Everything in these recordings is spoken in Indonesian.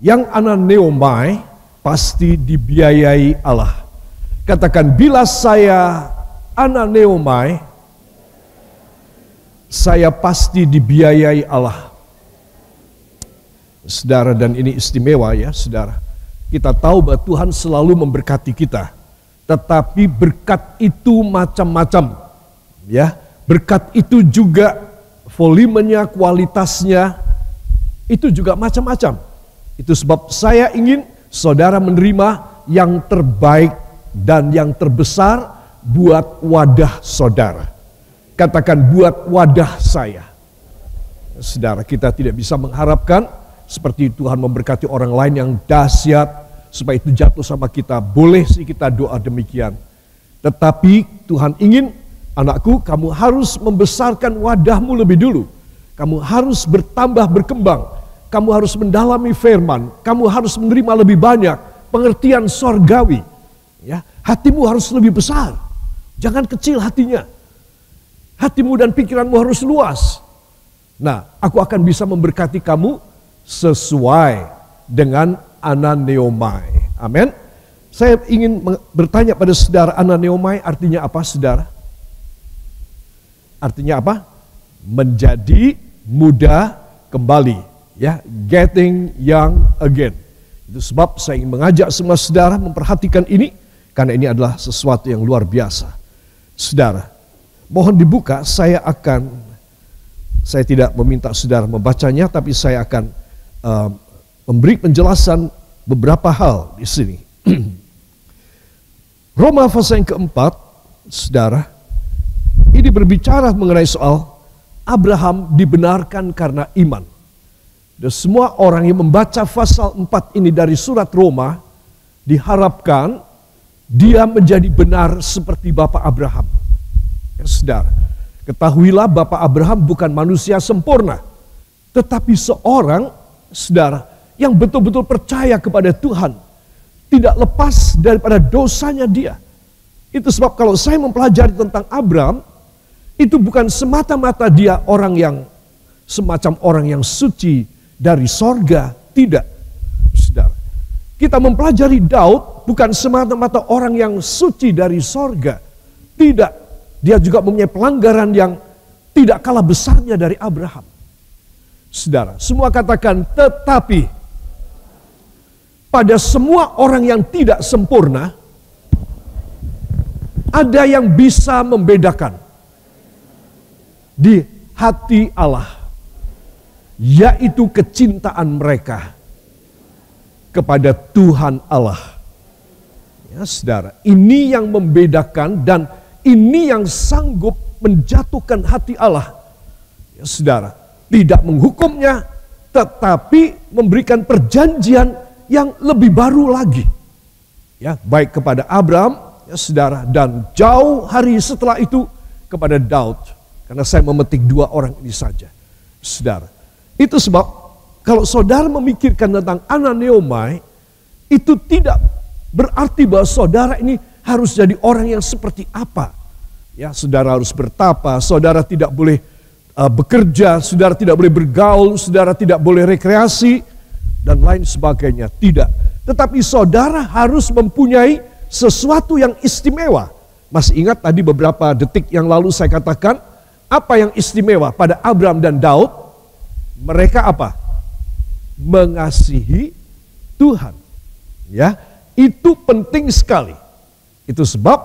Yang ananeomai pasti dibiayai Allah. Katakan, bila saya ananeomai, saya pasti dibiayai Allah. Saudara, dan ini istimewa ya saudara. Kita tahu bahwa Tuhan selalu memberkati kita. Tetapi berkat itu macam-macam. Ya, berkat itu juga volumenya, kualitasnya, itu juga macam-macam. Itu sebab saya ingin saudara menerima yang terbaik dan yang terbesar buat wadah saudara. Katakan, buat wadah saya. Saudara, kita tidak bisa mengharapkan seperti Tuhan memberkati orang lain yang dahsyat supaya itu jatuh sama kita. Boleh sih kita doa demikian. Tetapi Tuhan ingin, anakku, kamu harus membesarkan wadahmu lebih dulu. Kamu harus bertambah, berkembang. Kamu harus mendalami firman. Kamu harus menerima lebih banyak pengertian sorgawi. Ya, hatimu harus lebih besar. Jangan kecil hatinya. Hatimu dan pikiranmu harus luas. Nah, aku akan bisa memberkati kamu sesuai dengan ananeomai. Amin. Saya ingin bertanya pada saudara, ananeomai artinya apa saudara? Artinya apa? Menjadi muda kembali. Ya, getting young again. Itu sebab saya ingin mengajak semua saudara memperhatikan ini, karena ini adalah sesuatu yang luar biasa. Saudara, mohon dibuka, saya tidak meminta saudara membacanya, tapi saya akan memberi penjelasan beberapa hal di sini. Roma pasal yang keempat, saudara, ini berbicara mengenai soal Abraham dibenarkan karena iman. Dan semua orang yang membaca pasal 4 ini dari surat Roma, diharapkan dia menjadi benar seperti Bapak Abraham. Ya, saudara, ketahuilah Bapak Abraham bukan manusia sempurna, tetapi seorang, saudara, yang betul-betul percaya kepada Tuhan, tidak lepas daripada dosanya dia. Itu sebab kalau saya mempelajari tentang Abraham, itu bukan semata-mata dia orang yang semacam orang yang suci dari sorga, tidak. Saudara, kita mempelajari Daud bukan semata-mata orang yang suci dari sorga, tidak. Dia juga mempunyai pelanggaran yang tidak kalah besarnya dari Abraham. Saudara, semua katakan, tetapi pada semua orang yang tidak sempurna, ada yang bisa membedakan di hati Allah, yaitu kecintaan mereka kepada Tuhan Allah. Ya saudara, ini yang membedakan dan ini yang sanggup menjatuhkan hati Allah. Ya saudara, tidak menghukumnya, tetapi memberikan perjanjian yang lebih baru lagi. Ya, baik kepada Abraham, ya saudara, dan jauh hari setelah itu kepada Daud. Karena saya memetik 2 orang ini saja. Saudara, itu sebab kalau saudara memikirkan tentang ananeomai, itu tidak berarti bahwa saudara ini harus jadi orang yang seperti apa. Ya, saudara harus bertapa, saudara tidak boleh bekerja, saudara tidak boleh bergaul, saudara tidak boleh rekreasi, dan lain sebagainya. Tidak. Tetapi saudara harus mempunyai sesuatu yang istimewa. Masih ingat tadi beberapa detik yang lalu saya katakan, apa yang istimewa pada Abraham dan Daud? Mereka apa? Mengasihi Tuhan. Ya, itu penting sekali. Itu sebab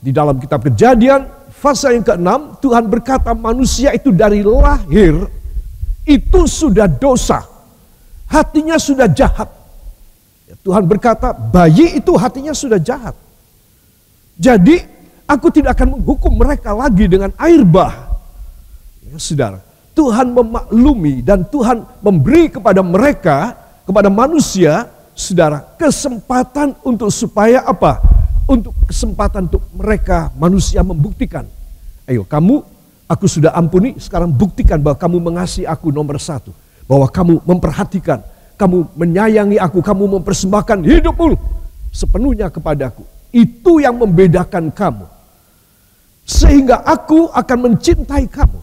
di dalam kitab Kejadian pasal yang ke-6, Tuhan berkata manusia itu dari lahir itu sudah dosa. Hatinya sudah jahat. Tuhan berkata bayi itu hatinya sudah jahat. Jadi aku tidak akan menghukum mereka lagi dengan air bah. Ya, saudara, Tuhan memaklumi dan Tuhan memberi kepada mereka, kepada manusia, saudara, kesempatan untuk supaya apa? Untuk kesempatan untuk mereka manusia membuktikan. Ayo kamu, aku sudah ampuni, sekarang buktikan bahwa kamu mengasihi aku nomor 1. Bahwa kamu memperhatikan, kamu menyayangi aku, kamu mempersembahkan hidupmu sepenuhnya kepadaku. Itu yang membedakan kamu. Sehingga aku akan mencintai kamu.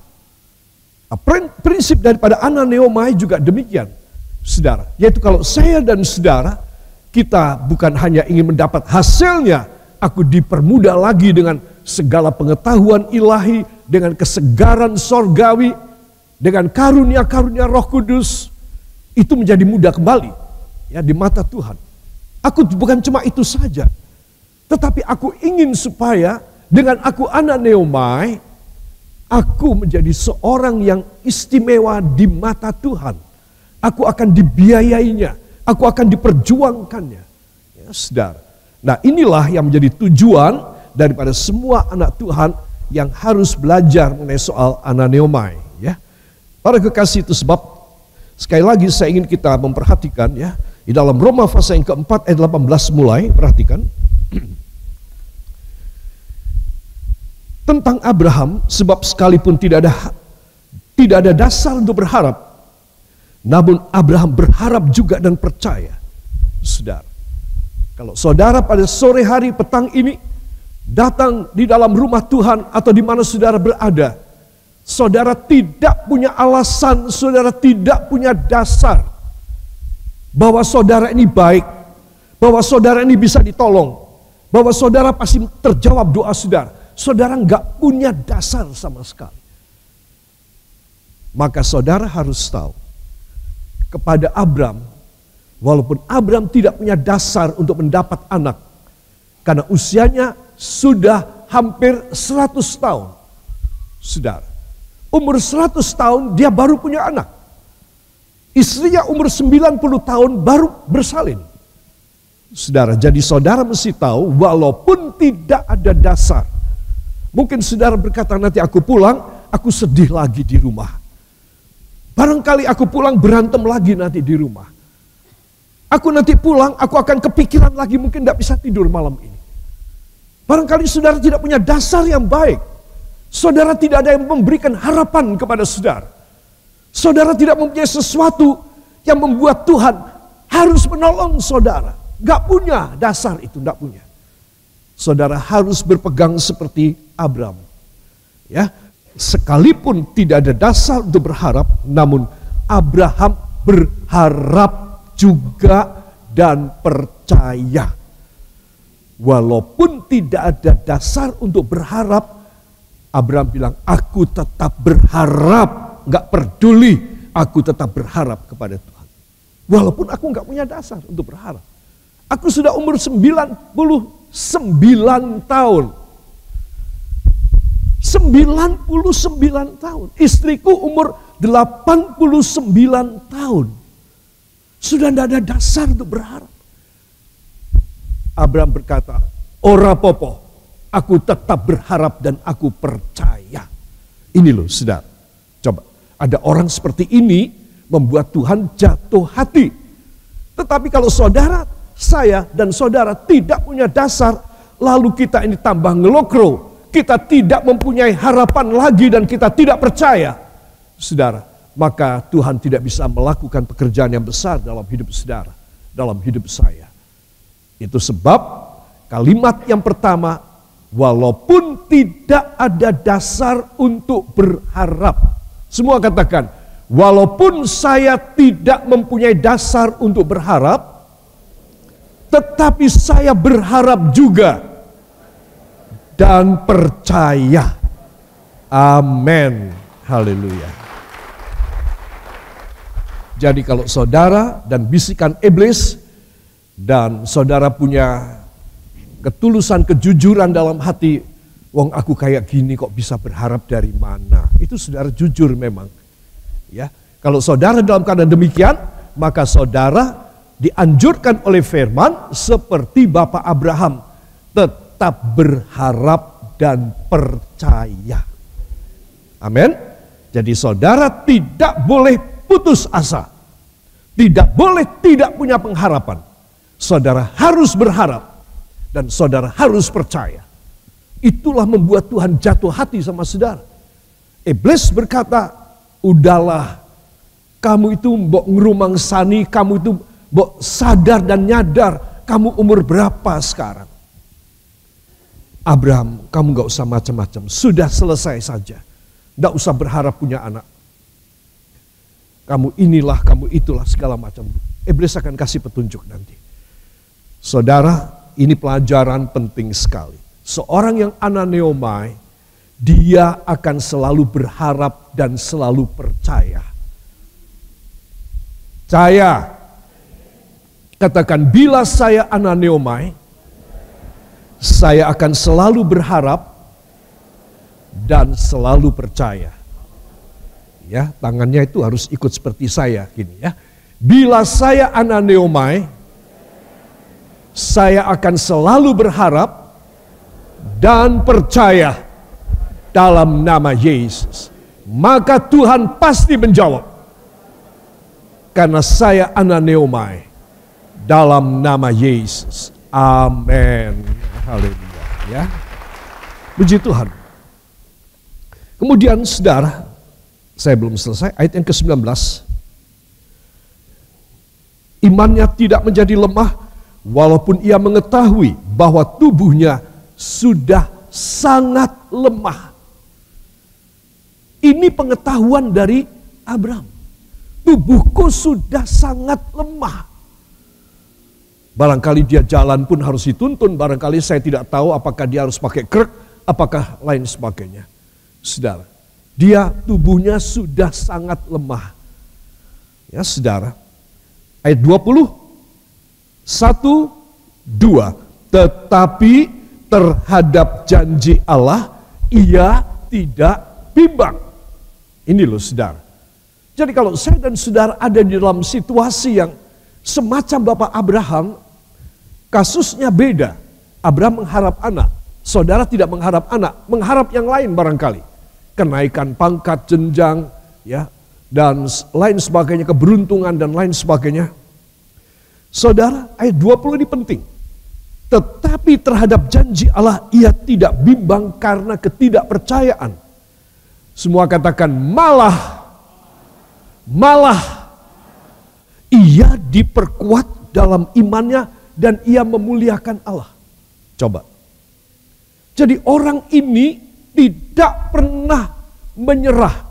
Prinsip daripada ananeomai juga demikian. saudara. Yaitu kalau saya dan saudara, kita bukan hanya ingin mendapat hasilnya, aku dipermudah lagi dengan segala pengetahuan ilahi, dengan kesegaran sorgawi, dengan karunia-karunia Roh Kudus, itu menjadi mudah kembali ya di mata Tuhan. Aku bukan cuma itu saja, tetapi aku ingin supaya dengan aku ananeomai, aku menjadi seorang yang istimewa di mata Tuhan. Aku akan dibiayainya, aku akan diperjuangkannya. Ya, saudara. Nah, inilah yang menjadi tujuan daripada semua anak Tuhan yang harus belajar mengenai soal ananeomai. Ya, para kekasih, itu sebab sekali lagi saya ingin kita memperhatikan ya di dalam Roma pasal yang keempat ayat 18 mulai, perhatikan. Tentang Abraham, sebab sekalipun tidak ada dasar untuk berharap, namun Abraham berharap juga dan percaya. Saudara, kalau saudara pada sore hari petang ini datang di dalam rumah Tuhan atau di mana saudara berada, saudara tidak punya alasan, saudara tidak punya dasar bahwa saudara ini baik, bahwa saudara ini bisa ditolong, bahwa saudara pasti terjawab doa saudara. Saudara nggak punya dasar sama sekali. Maka saudara harus tahu, kepada Abraham, walaupun Abraham tidak punya dasar untuk mendapat anak, karena usianya sudah hampir 100 tahun. Saudara, umur 100 tahun dia baru punya anak. Istrinya umur 90 tahun baru bersalin. Saudara, jadi saudara mesti tahu, walaupun tidak ada dasar, mungkin saudara berkata, nanti aku pulang, aku sedih lagi di rumah. Barangkali aku pulang berantem lagi nanti di rumah. Aku nanti pulang, aku akan kepikiran lagi, mungkin tidak bisa tidur malam ini. Barangkali saudara tidak punya dasar yang baik. Saudara tidak ada yang memberikan harapan kepada saudara. Saudara tidak mempunyai sesuatu yang membuat Tuhan harus menolong saudara. Gak punya dasar itu, gak punya. Saudara harus berpegang seperti Abraham. Ya, sekalipun tidak ada dasar untuk berharap, namun Abraham berharap juga dan percaya. Walaupun tidak ada dasar untuk berharap, Abraham bilang, aku tetap berharap, gak peduli, aku tetap berharap kepada Tuhan. Walaupun aku gak punya dasar untuk berharap. Aku sudah umur 99 tahun. 99 tahun. Istriku umur 89 tahun. Sudah tidak ada dasar untuk berharap. Abraham berkata, ora popo, aku tetap berharap dan aku percaya. Ini loh saudara. Coba, ada orang seperti ini membuat Tuhan jatuh hati. Tetapi kalau saudara, saya dan saudara tidak punya dasar, lalu kita ini tambah ngelokro, kita tidak mempunyai harapan lagi dan kita tidak percaya, saudara, maka Tuhan tidak bisa melakukan pekerjaan yang besar dalam hidup saudara, dalam hidup saya. Itu sebab kalimat yang pertama, walaupun tidak ada dasar untuk berharap. Semua katakan, walaupun saya tidak mempunyai dasar untuk berharap, tetapi saya berharap juga dan percaya. Amin. Haleluya. Jadi kalau saudara dan bisikan iblis, dan saudara punya ketulusan, kejujuran dalam hati, wong aku kayak gini kok bisa berharap dari mana? Itu saudara jujur memang. Ya, kalau saudara dalam keadaan demikian, maka saudara dianjurkan oleh firman seperti Bapak Abraham, tetap berharap dan percaya. Amin. Jadi saudara tidak boleh putus asa. Tidak boleh tidak punya pengharapan. Saudara harus berharap dan saudara harus percaya. Itulah membuat Tuhan jatuh hati sama saudara. Iblis berkata, udahlah, kamu itu mbok ngerumang sani, kamu itu mbok sadar dan nyadar, kamu umur berapa sekarang? Abraham, kamu gak usah macam-macam, sudah selesai saja. Gak usah berharap punya anak. kamu inilah, kamu itulah, segala macam. Iblis akan kasih petunjuk nanti. Saudara, ini pelajaran penting sekali. Seorang yang ananeomai, dia akan selalu berharap dan selalu percaya. Katakan, bila saya ananeomai, saya akan selalu berharap dan selalu percaya. Ya, tangannya itu harus ikut seperti saya gini ya. Bila saya ananeomai, saya akan selalu berharap dan percaya dalam nama Yesus. Maka Tuhan pasti menjawab. Karena saya ananeomai dalam nama Yesus. Amin. Haleluya ya. Puji Tuhan. Kemudian saudara, saya belum selesai, ayat yang ke-19. Imannya tidak menjadi lemah, walaupun ia mengetahui bahwa tubuhnya sudah sangat lemah. Ini pengetahuan dari Abraham. Tubuhku sudah sangat lemah. Barangkali dia jalan pun harus dituntun, barangkali saya tidak tahu apakah dia harus pakai krek, apakah lain sebagainya. Saudara, dia tubuhnya sudah sangat lemah. Ya saudara, ayat 20, 1, 2. Tetapi terhadap janji Allah, ia tidak bimbang. Ini loh saudara. Jadi kalau saya dan saudara ada di dalam situasi yang semacam Bapak Abraham, kasusnya beda. Abraham mengharap anak, saudara tidak mengharap anak, mengharap yang lain barangkali. Kenaikan pangkat, jenjang, ya, dan lain sebagainya, keberuntungan dan lain sebagainya. Saudara, ayat 20 ini penting. Tetapi terhadap janji Allah ia tidak bimbang karena ketidakpercayaan. Semua katakan malah ia diperkuat dalam imannya dan ia memuliakan Allah. Coba. Jadi orang ini tidak pernah menyerah.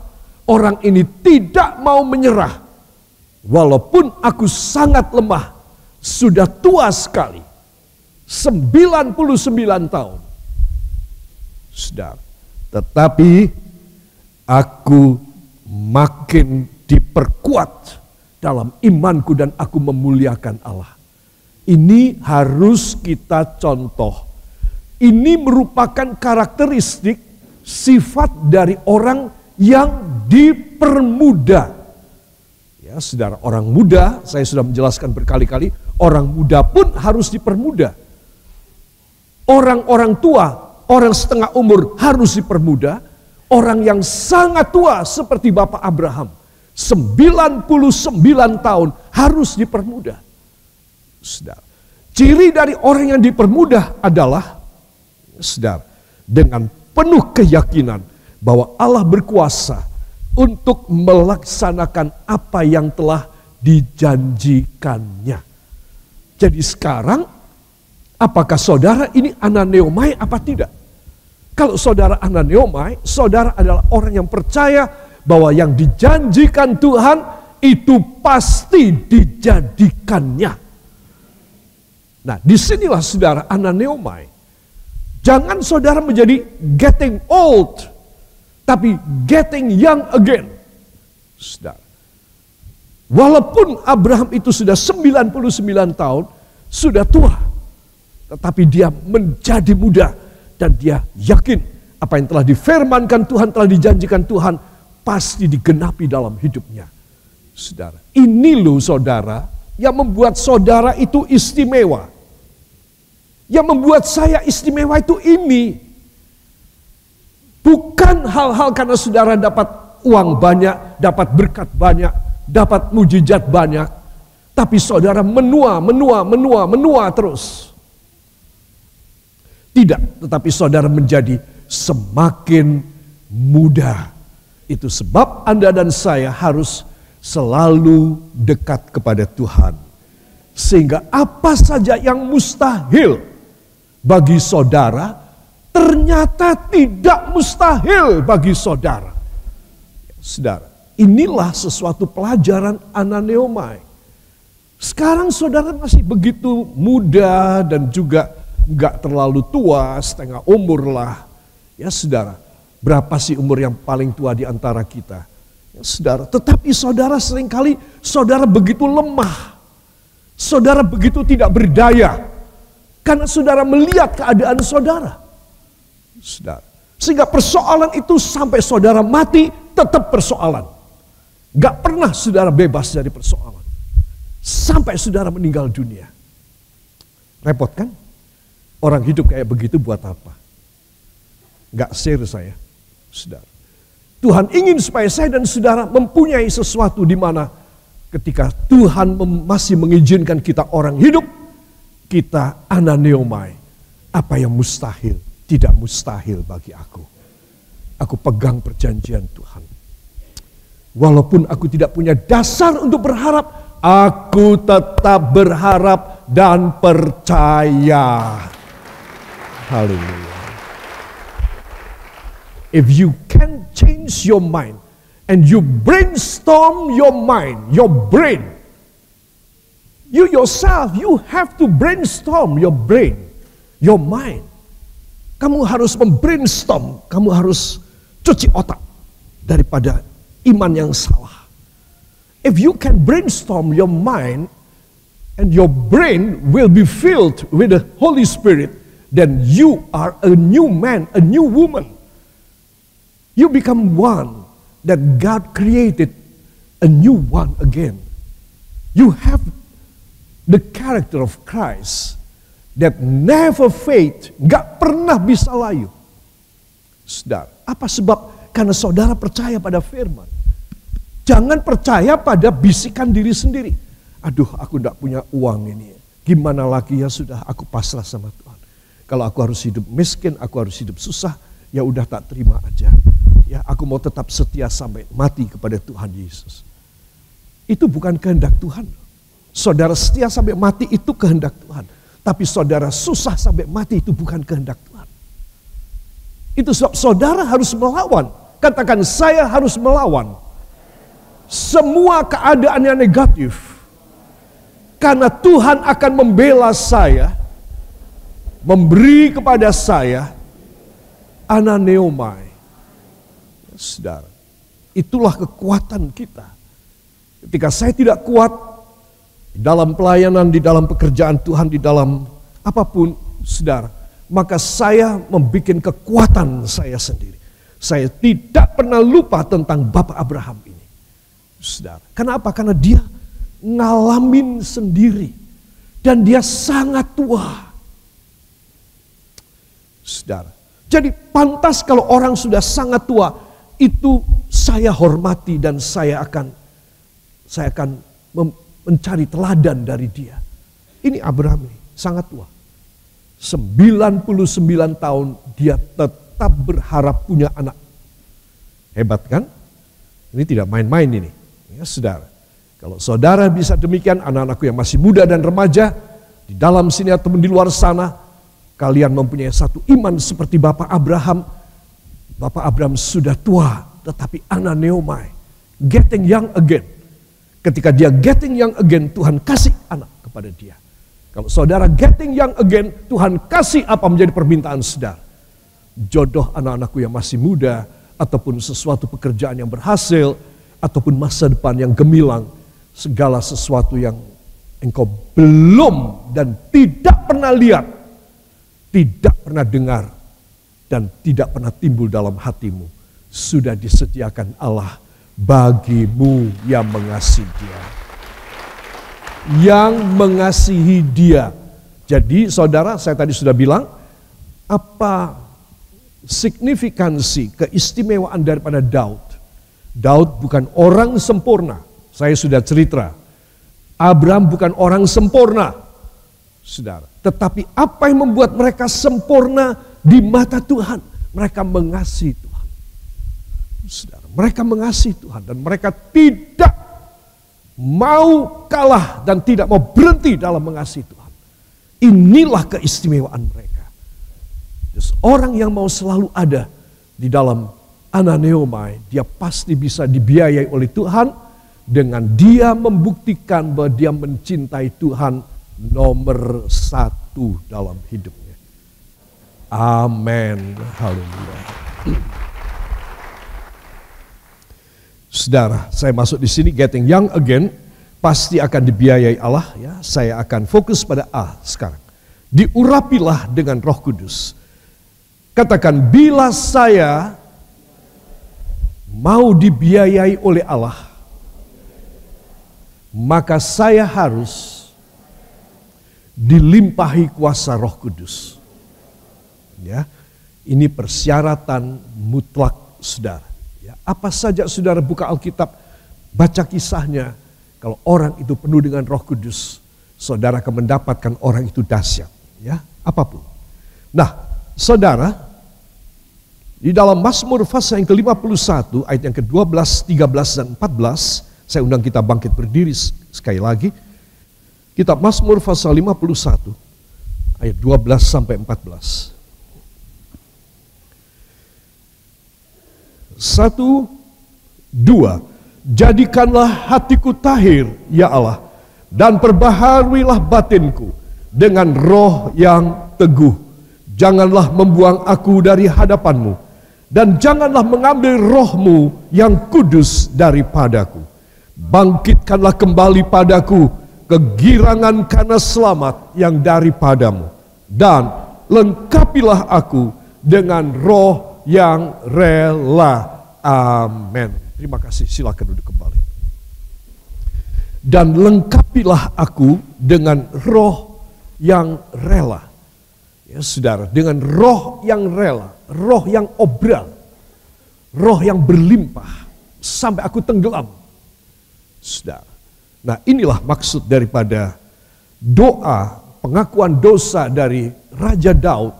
Orang ini tidak mau menyerah. Walaupun aku sangat lemah, sudah tua sekali. 99 tahun. Saudara, tetapi aku makin diperkuat dalam imanku dan aku memuliakan Allah. Ini harus kita contoh. Ini merupakan karakteristik sifat dari orang yang dipermudah. Ya, saudara, orang muda, saya sudah menjelaskan berkali-kali, orang muda pun harus dipermudah. Orang-orang tua, orang setengah umur harus dipermudah. Orang yang sangat tua seperti Bapak Abraham, 99 tahun harus dipermudah. Saudara, ciri dari orang yang dipermudah adalah, saudara, dengan penuh keyakinan bahwa Allah berkuasa untuk melaksanakan apa yang telah dijanjikannya. Jadi sekarang, apakah saudara ini ananeomai apa tidak? Kalau saudara ananeomai, saudara adalah orang yang percaya bahwa yang dijanjikan Tuhan itu pasti dijadikannya. Nah, disinilah saudara ananeomai. Jangan saudara menjadi getting old, tapi getting young again. Saudara, walaupun Abraham itu sudah 99 tahun, sudah tua, tetapi dia menjadi muda dan dia yakin apa yang telah difirmankan Tuhan, telah dijanjikan Tuhan, pasti digenapi dalam hidupnya. Saudara, ini loh saudara yang membuat saudara itu istimewa. Yang membuat saya istimewa itu ini. Bukan hal-hal karena saudara dapat uang banyak, dapat berkat banyak, dapat mujizat banyak. Tapi saudara menua terus. Tidak, tetapi saudara menjadi semakin muda. Itu sebab Anda dan saya harus selalu dekat kepada Tuhan. Sehingga apa saja yang mustahil bagi saudara, ternyata tidak mustahil bagi saudara. Saudara, inilah sesuatu pelajaran ananeomai. Sekarang saudara masih begitu muda dan juga nggak terlalu tua, setengah umur lah. Ya saudara, berapa sih umur yang paling tua di antara kita? Ya saudara, tetapi saudara seringkali saudara begitu lemah. Saudara begitu tidak berdaya. Karena saudara melihat keadaan saudara. Saudara. Sehingga persoalan itu sampai saudara mati tetap persoalan. Gak pernah saudara bebas dari persoalan. Sampai saudara meninggal dunia. Repot kan? Orang hidup kayak begitu buat apa? Gak share saya, saudara. Tuhan ingin supaya saya dan saudara mempunyai sesuatu di mana ketika Tuhan masih mengizinkan kita orang hidup, kita ananeomai. Apa yang mustahil, tidak mustahil bagi aku. Aku pegang perjanjian Tuhan. Walaupun aku tidak punya dasar untuk berharap, aku tetap berharap dan percaya. Haleluya. If you can change your mind and you brainstorm your mind, your brain, you yourself, you have to brainstorm your brain, your mind. Kamu harus membrainstorm, kamu harus cuci otak daripada iman yang salah. If you can brainstorm your mind and your brain will be filled with the Holy Spirit, then you are a new man, a new woman. You become one that God created, a new one again. You have the character of Christ that never fade, gak pernah bisa layu. Saudara, apa sebab? Karena saudara percaya pada firman. Jangan percaya pada bisikan diri sendiri. Aduh, aku gak punya uang ini. Gimana lagi, ya sudah, aku pasrah sama Tuhan. Kalau aku harus hidup miskin, aku harus hidup susah, ya udah tak terima aja. Ya, aku mau tetap setia sampai mati kepada Tuhan Yesus. Itu bukan kehendak Tuhan. Saudara setia sampai mati itu kehendak Tuhan. Tapi saudara susah sampai mati itu bukan kehendak Tuhan. Itu sebab saudara harus melawan. Katakan, saya harus melawan semua keadaan yang negatif. Karena Tuhan akan membela saya, memberi kepada saya ananeomai. Saudara, itulah kekuatan kita. Ketika saya tidak kuat di dalam pelayanan, di dalam pekerjaan Tuhan, di dalam apapun, saudara, maka saya membuat kekuatan saya sendiri. Saya tidak pernah lupa tentang Bapak Abraham ini. Saudara, kenapa? Karena dia ngalamin sendiri dan dia sangat tua. Saudara, jadi pantas kalau orang sudah sangat tua, itu saya hormati dan saya akan mencari teladan dari dia. Ini Abraham ini sangat tua. 99 tahun dia tetap berharap punya anak. Hebat kan? Ini tidak main-main ini. Ya saudara. Kalau saudara bisa demikian, anak-anakku yang masih muda dan remaja, di dalam sini atau di luar sana, kalian mempunyai satu iman seperti Bapak Abraham. Bapak Abraham sudah tua, tetapi ananeomai, getting young again. Ketika dia getting young again, Tuhan kasih anak kepada dia. Kalau saudara getting young again, Tuhan kasih apa menjadi permintaan saudara. Jodoh anak-anakku yang masih muda, ataupun sesuatu pekerjaan yang berhasil, ataupun masa depan yang gemilang, segala sesuatu yang engkau belum dan tidak pernah lihat, tidak pernah dengar, dan tidak pernah timbul dalam hatimu, sudah disediakan Allah bagimu yang mengasihi dia. Yang mengasihi dia. Jadi saudara, saya tadi sudah bilang, apa signifikansi, keistimewaan daripada Daud? Daud bukan orang sempurna. Saya sudah cerita. Abraham bukan orang sempurna, saudara. Tetapi apa yang membuat mereka sempurna di mata Tuhan? Mereka mengasihi Tuhan. Saudara, mereka mengasihi Tuhan dan mereka tidak mau kalah dan tidak mau berhenti dalam mengasihi Tuhan. Inilah keistimewaan mereka. Orang yang mau selalu ada di dalam ananeomai, dia pasti bisa dibiayai oleh Tuhan dengan dia membuktikan bahwa dia mencintai Tuhan nomor 1 dalam hidupnya. Amin. Haleluya. Saudara, saya masuk di sini getting young again, pasti akan dibiayai Allah ya. Saya akan fokus pada A sekarang. Diurapilah dengan Roh Kudus. Katakan, bila saya mau dibiayai oleh Allah, maka saya harus dilimpahi kuasa Roh Kudus. Ya, ini persyaratan mutlak saudara. Ya, apa saja saudara buka Alkitab, baca kisahnya. Kalau orang itu penuh dengan Roh Kudus, saudara akan mendapatkan orang itu dahsyat. Ya, apapun. Nah, saudara, di dalam Mazmur pasal yang ke-51, ayat yang ke-12, 13, dan 14, saya undang kita bangkit berdiri sekali lagi. Kitab Mazmur pasal 51, ayat 12 sampai 14. 1, 2. Jadikanlah hatiku tahir, ya Allah, dan perbaharuilah batinku dengan roh yang teguh. Janganlah membuang aku dari hadapanmu, dan janganlah mengambil rohmu yang kudus daripadaku. Bangkitkanlah kembali padaku kegirangan karena selamat yang daripadamu, dan lengkapilah aku dengan roh yang rela. Amin. Terima kasih, silakan duduk kembali. Dan lengkapilah aku dengan roh yang rela. Ya saudara, dengan roh yang rela, roh yang obral, roh yang berlimpah, sampai aku tenggelam. Saudara, nah inilah maksud daripada doa pengakuan dosa dari Raja Daud.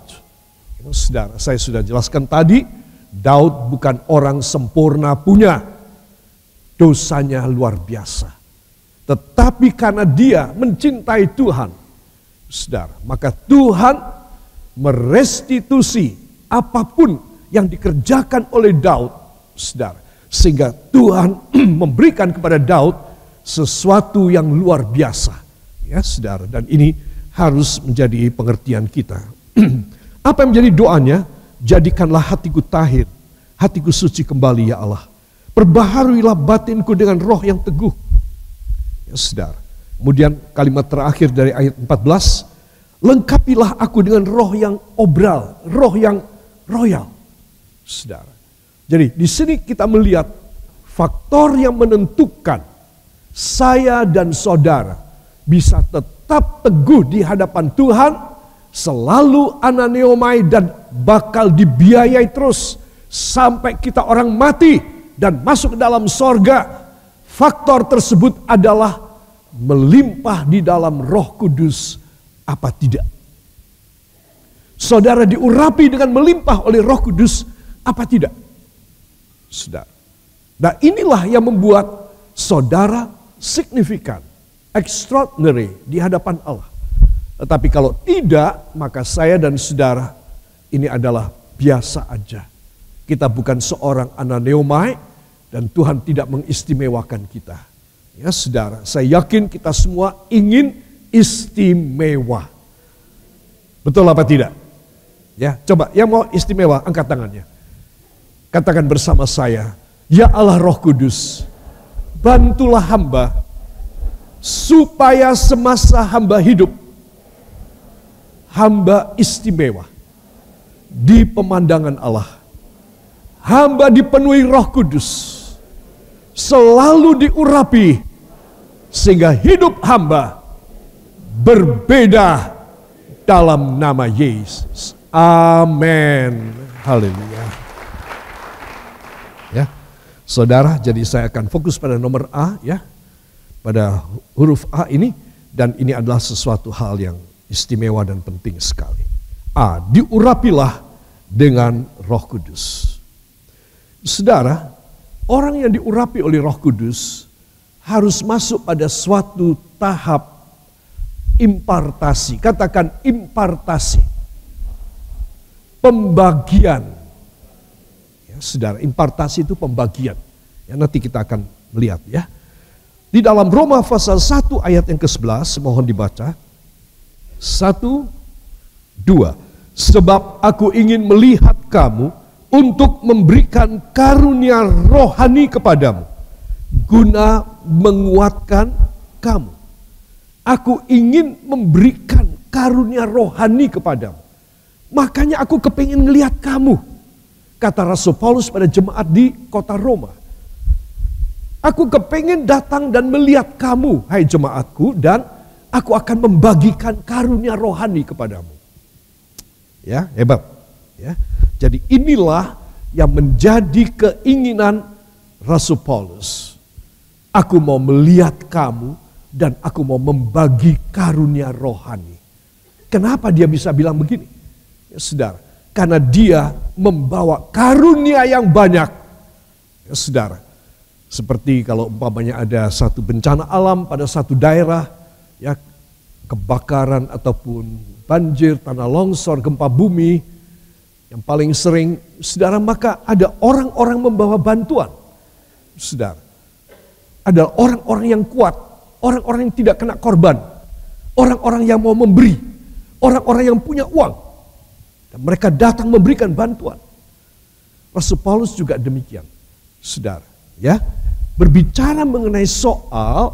Ya, saudara, saya sudah jelaskan tadi, Daud bukan orang sempurna punya, dosanya luar biasa. Tetapi karena dia mencintai Tuhan, saudara, maka Tuhan merestitusi apapun yang dikerjakan oleh Daud, saudara. Sehingga Tuhan memberikan kepada Daud sesuatu yang luar biasa. Ya saudara, dan ini harus menjadi pengertian kita. Apa yang menjadi doanya? Jadikanlah hatiku tahir, hatiku suci kembali ya Allah. Perbaharuilah batinku dengan roh yang teguh. Ya saudara. Kemudian kalimat terakhir dari ayat 14, lengkapilah aku dengan roh yang obral, roh yang royal. Saudara. Jadi di sini kita melihat faktor yang menentukan saya dan saudara bisa tetap teguh di hadapan Tuhan, selalu ananeomai dan bakal dibiayai terus sampai kita orang mati dan masuk ke dalam sorga. Faktor tersebut adalah melimpah di dalam Roh Kudus, apa tidak? Saudara diurapi dengan melimpah oleh Roh Kudus, apa tidak? Saudara. Nah inilah yang membuat saudara signifikan, extraordinary di hadapan Allah. Tetapi kalau tidak, maka saya dan saudara ini adalah biasa aja. Kita bukan seorang ananeomai dan Tuhan tidak mengistimewakan kita. Ya saudara, saya yakin kita semua ingin istimewa. Betul apa tidak? Ya, coba yang mau istimewa angkat tangannya. Katakan bersama saya, ya Allah Roh Kudus, bantulah hamba supaya semasa hamba hidup, hamba istimewa di pemandangan Allah. Hamba dipenuhi Roh Kudus, selalu diurapi, sehingga hidup hamba berbeda dalam nama Yesus. Amin. Haleluya. Ya, saudara, jadi saya akan fokus pada nomor A ya, pada huruf A ini, dan ini adalah sesuatu hal yang istimewa dan penting sekali. A, diurapilah dengan Roh Kudus. Saudara, orang yang diurapi oleh Roh Kudus harus masuk pada suatu tahap impartasi. Katakan impartasi. Pembagian. Ya, Ya, saudara, impartasi itu pembagian. Ya, nanti kita akan melihat ya. Di dalam Roma pasal 1 ayat yang ke-11, mohon dibaca. 1, 2. Sebab aku ingin melihat kamu untuk memberikan karunia rohani kepadamu, guna menguatkan kamu. Aku ingin memberikan karunia rohani kepadamu. Makanya aku kepingin melihat kamu. Kata Rasul Paulus pada jemaat di kota Roma. Aku kepingin datang dan melihat kamu, hai jemaatku, dan aku akan membagikan karunia rohani kepadamu. Ya, hebat. Ya. Jadi inilah yang menjadi keinginan Rasul Paulus. Aku mau melihat kamu dan aku mau membagi karunia rohani. Kenapa dia bisa bilang begini? Ya, saudara, karena dia membawa karunia yang banyak. Ya, saudara, seperti kalau umpamanya ada satu bencana alam pada satu daerah, ya, kebakaran ataupun banjir, tanah longsor, gempa bumi, yang paling sering, saudara, maka ada orang-orang membawa bantuan. Saudara, ada orang-orang yang kuat, orang-orang yang tidak kena korban, orang-orang yang mau memberi, orang-orang yang punya uang. Dan mereka datang memberikan bantuan. Rasul Paulus juga demikian. Saudara, ya, berbicara mengenai soal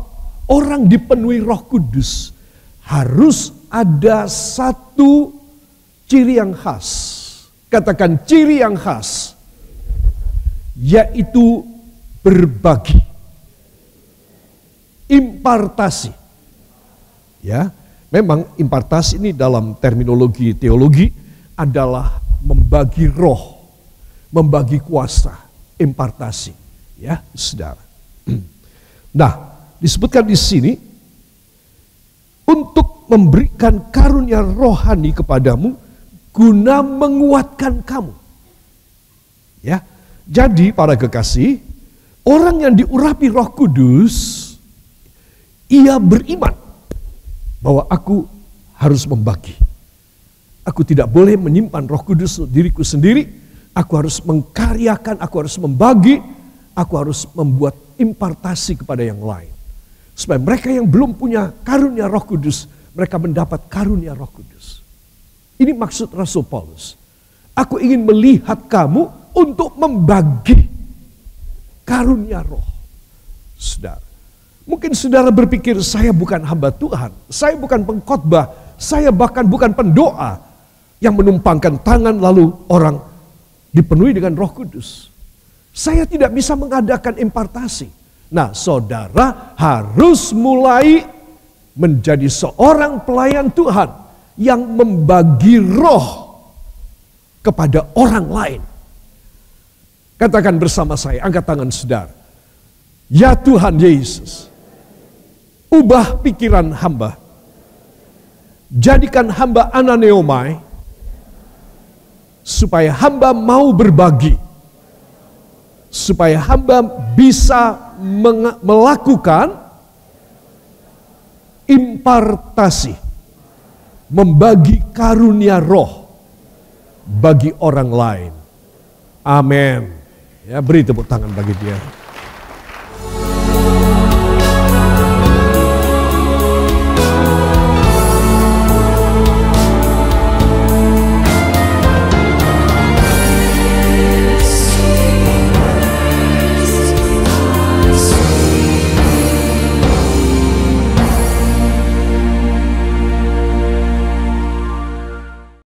orang dipenuhi Roh Kudus, harus ada satu ciri yang khas. Katakan ciri yang khas, yaitu berbagi. Impartasi. Ya, memang impartasi ini dalam terminologi teologi adalah membagi roh, membagi kuasa, impartasi. Ya, saudara. Nah, disebutkan di sini untuk memberikan karunia rohani kepadamu guna menguatkan kamu. Ya. Jadi para kekasih, orang yang diurapi Roh Kudus, ia beriman bahwa aku harus membagi. Aku tidak boleh menyimpan Roh Kudus untuk diriku sendiri. Aku harus mengkaryakan, aku harus membagi, aku harus membuat impartasi kepada yang lain. Supaya mereka yang belum punya karunia Roh Kudus, mereka mendapat karunia Roh Kudus. Ini maksud Rasul Paulus. Aku ingin melihat kamu untuk membagi karunia roh. Saudara, mungkin saudara berpikir saya bukan hamba Tuhan, saya bukan pengkhotbah, saya bahkan bukan pendoa yang menumpangkan tangan lalu orang dipenuhi dengan Roh Kudus. Saya tidak bisa mengadakan impartasi. Nah, saudara harus mulai menjadi seorang pelayan Tuhan yang membagi roh kepada orang lain. Katakan bersama saya, angkat tangan saudara. Ya Tuhan Yesus, ubah pikiran hamba. Jadikan hamba ananeomai, supaya hamba mau berbagi. Supaya hamba bisa melakukan impartasi, membagi karunia roh bagi orang lain. Amin. Ya, beri tepuk tangan bagi dia.